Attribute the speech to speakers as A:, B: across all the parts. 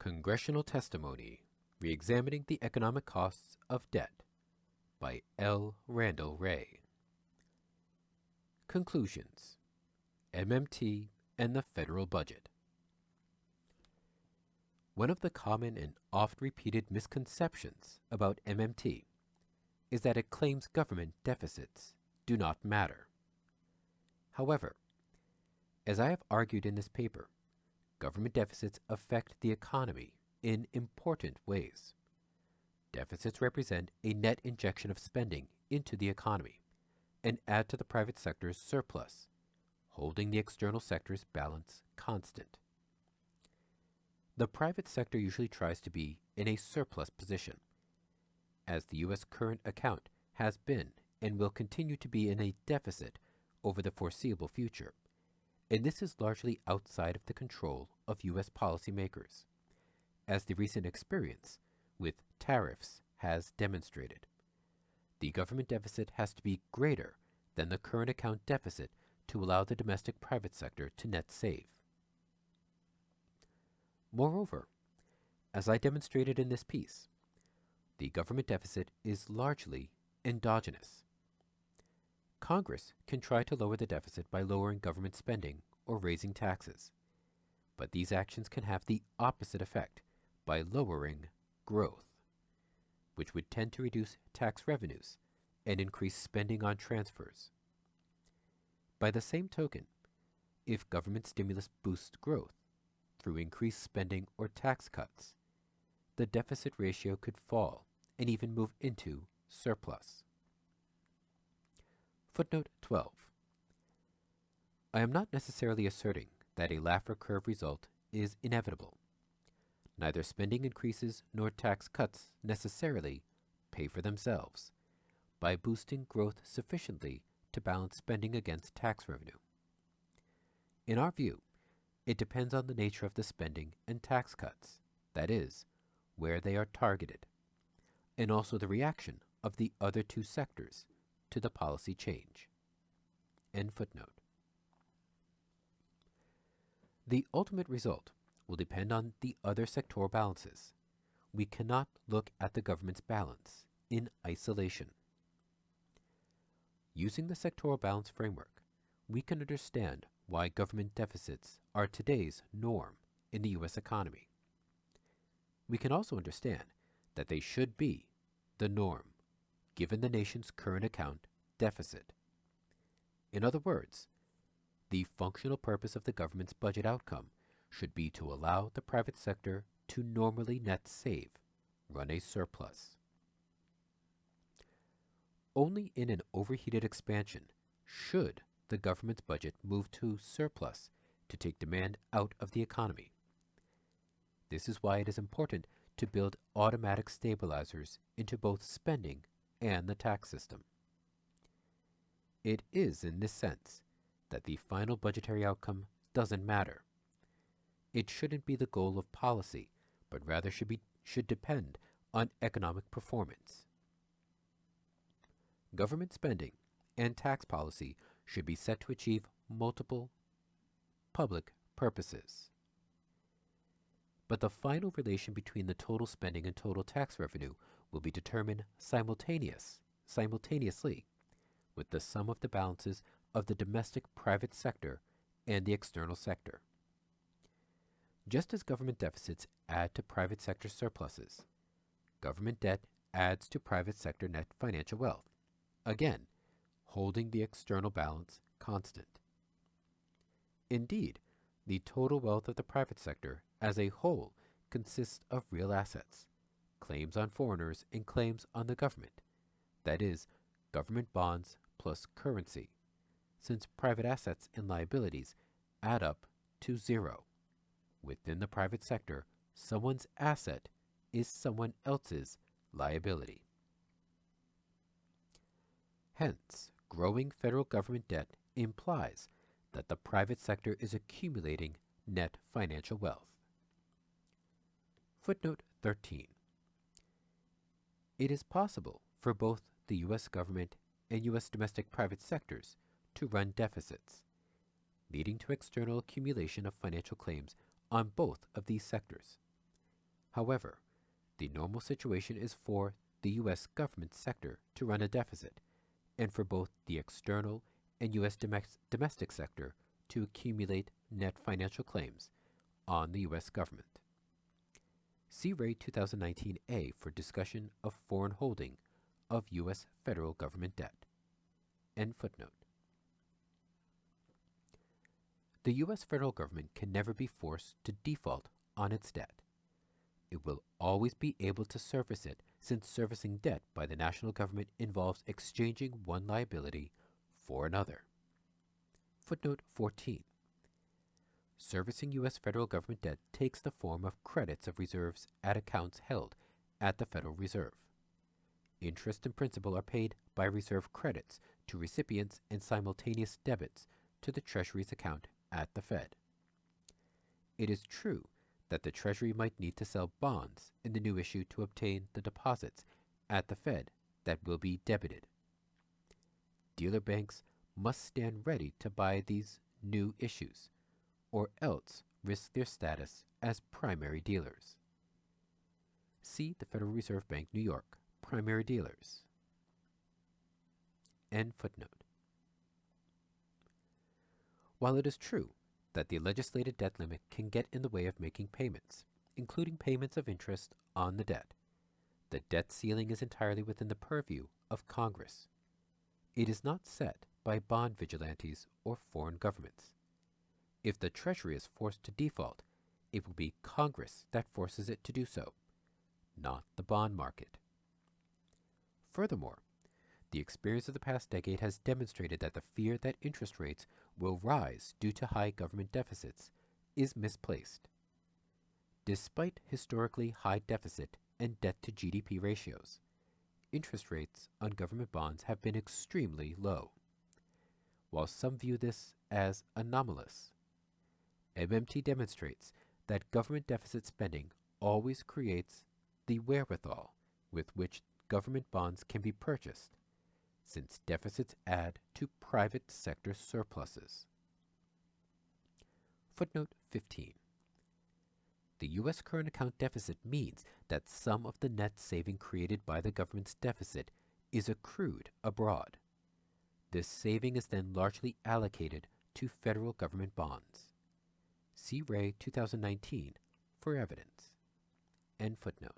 A: Congressional Testimony, Reexamining the Economic Costs of Debt by L. Randall Wray. Conclusions: MMT and the Federal Budget. One of the common and oft-repeated misconceptions about MMT is that it claims government deficits do not matter. However, as I have argued in this paper, government deficits affect the economy in important ways. Deficits represent a net injection of spending into the economy and add to the private sector's surplus, holding the external sector's balance constant. The private sector usually tries to be in a surplus position, as the U.S. current account has been and will continue to be in a deficit over the foreseeable future, and this is largely outside of the control of U.S. policymakers, as the recent experience with tariffs has demonstrated. The government deficit has to be greater than the current account deficit to allow the domestic private sector to net save. Moreover, as I demonstrated in this piece, the government deficit is largely endogenous. Congress can try to lower the deficit by lowering government spending or raising taxes, but these actions can have the opposite effect by lowering growth, which would tend to reduce tax revenues and increase spending on transfers. By the same token, if government stimulus boosts growth through increased spending or tax cuts, the deficit ratio could fall and even move into surplus. Footnote 12. I am not necessarily asserting that a Laffer curve result is inevitable. Neither spending increases nor tax cuts necessarily pay for themselves by boosting growth sufficiently to balance spending against tax revenue. In our view, it depends on the nature of the spending and tax cuts, that is, where they are targeted, and also the reaction of the other two sectors to the policy change. End footnote. The ultimate result will depend on the other sectoral balances. We cannot look at the government's balance in isolation. Using the sectoral balance framework, we can understand why government deficits are today's norm in the U.S. economy. We can also understand that they should be the norm given the nation's current account deficit. In other words, the functional purpose of the government's budget outcome should be to allow the private sector to normally net save, run a surplus. Only in an overheated expansion should the government's budget move to surplus to take demand out of the economy. This is why it is important to build automatic stabilizers into both spending and the tax system. It is in this sense that the final budgetary outcome doesn't matter. It shouldn't be the goal of policy, but rather should depend on economic performance. Government spending and tax policy should be set to achieve multiple public purposes. But the final relation between the total spending and total tax revenue will be determined simultaneously with the sum of the balances of the domestic private sector and the external sector. Just as government deficits add to private sector surpluses, government debt adds to private sector net financial wealth, again, holding the external balance constant. Indeed, the total wealth of the private sector as a whole consists of real assets, claims on foreigners and claims on the government, that is, government bonds plus currency, since private assets and liabilities add up to zero. Within the private sector, someone's asset is someone else's liability. Hence, growing federal government debt implies that the private sector is accumulating net financial wealth. Footnote 13. It is possible for both the U.S. government and U.S. domestic private sectors to run deficits, leading to external accumulation of financial claims on both of these sectors. However, the normal situation is for the U.S. government sector to run a deficit, and for both the external and U.S. domestic sector to accumulate net financial claims on the U.S. government. See Ray 2019A for discussion of foreign holding of U.S. federal government debt. End footnote. The U.S. federal government can never be forced to default on its debt. It will always be able to service it, since servicing debt by the national government involves exchanging one liability for another. Footnote 14. Servicing U.S. federal government debt takes the form of credits of reserves at accounts held at the Federal Reserve. Interest and principal are paid by reserve credits to recipients and simultaneous debits to the Treasury's account at the Fed. It is true that the Treasury might need to sell bonds in the new issue to obtain the deposits at the Fed that will be debited. Dealer banks must stand ready to buy these new issues, or else risk their status as primary dealers. See the Federal Reserve Bank, New York, primary dealers. End footnote. While it is true that the legislated debt limit can get in the way of making payments, including payments of interest on the debt, the debt ceiling is entirely within the purview of Congress. It is not set by bond vigilantes or foreign governments. If the Treasury is forced to default, it will be Congress that forces it to do so, not the bond market. Furthermore, the experience of the past decade has demonstrated that the fear that interest rates will rise due to high government deficits is misplaced. Despite historically high deficit and debt-to-GDP ratios, interest rates on government bonds have been extremely low. While some view this as anomalous, MMT demonstrates that government deficit spending always creates the wherewithal with which government bonds can be purchased, since deficits add to private sector surpluses. Footnote 15. The U.S. current account deficit means that some of the net saving created by the government's deficit is accrued abroad. This saving is then largely allocated to federal government bonds. See Ray 2019 for evidence. End footnote.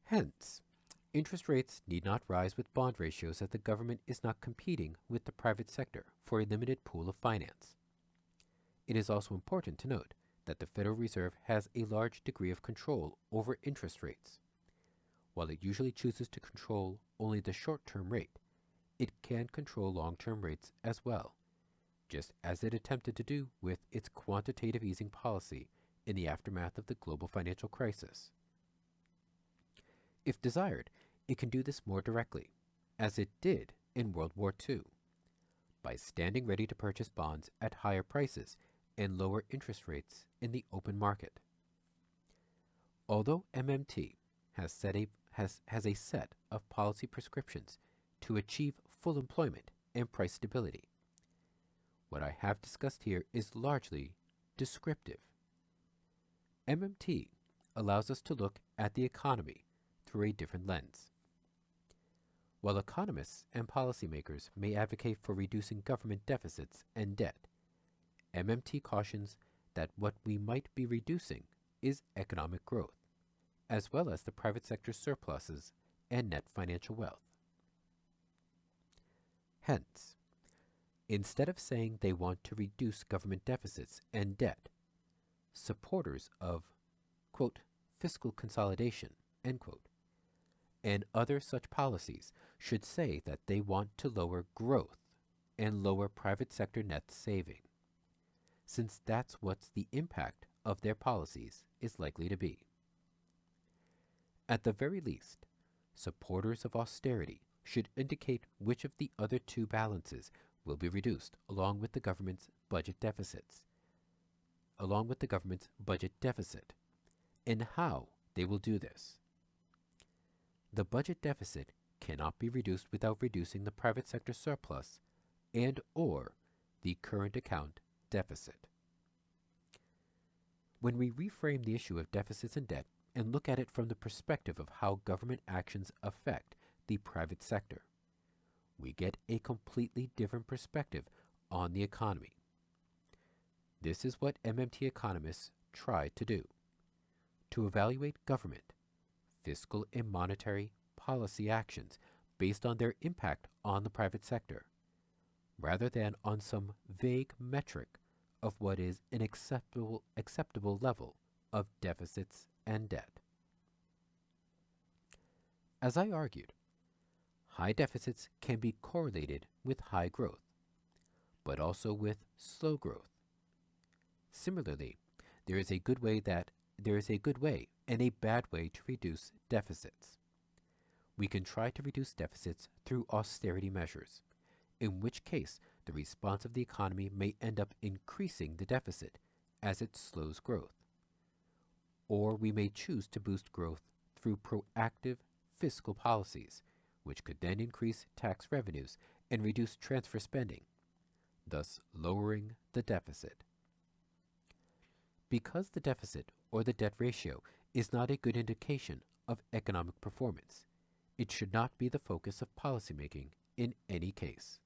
A: Hence, interest rates need not rise with bond ratios as the government is not competing with the private sector for a limited pool of finance. It is also important to note that the Federal Reserve has a large degree of control over interest rates. While it usually chooses to control only the short-term rate, it can control long-term rates as well, just as it attempted to do with its quantitative easing policy in the aftermath of the global financial crisis. If desired, it can do this more directly, as it did in World War II, by standing ready to purchase bonds at higher prices and lower interest rates in the open market. Although MMT has a set of policy prescriptions to achieve full employment and price stability, what I have discussed here is largely descriptive. MMT allows us to look at the economy through a different lens. While economists and policymakers may advocate for reducing government deficits and debt, MMT cautions that what we might be reducing is economic growth, as well as the private sector surpluses and net financial wealth. Hence, instead of saying they want to reduce government deficits and debt, supporters of, quote, fiscal consolidation, end quote, and other such policies should say that they want to lower growth and lower private sector net saving, since that's what the impact of their policies is likely to be. At the very least, supporters of austerity should indicate which of the other two balances will be reduced along with the government's budget deficit, and how they will do this. The budget deficit cannot be reduced without reducing the private sector surplus and or the current account deficit. When we reframe the issue of deficits and debt and look at it from the perspective of how government actions affect the private sector, we get a completely different perspective on the economy. This is what MMT economists try to do, to evaluate government, fiscal and monetary policy actions based on their impact on the private sector, rather than on some vague metric of what is an acceptable level of deficits and debt. As I argued, high deficits can be correlated with high growth, but also with slow growth. Similarly, there is a good way and a bad way to reduce deficits. We can try to reduce deficits through austerity measures, in which case the response of the economy may end up increasing the deficit as it slows growth. Or we may choose to boost growth through proactive fiscal policies, which could then increase tax revenues and reduce transfer spending, thus lowering the deficit. Because the deficit or the debt ratio is not a good indication of economic performance, it should not be the focus of policymaking in any case.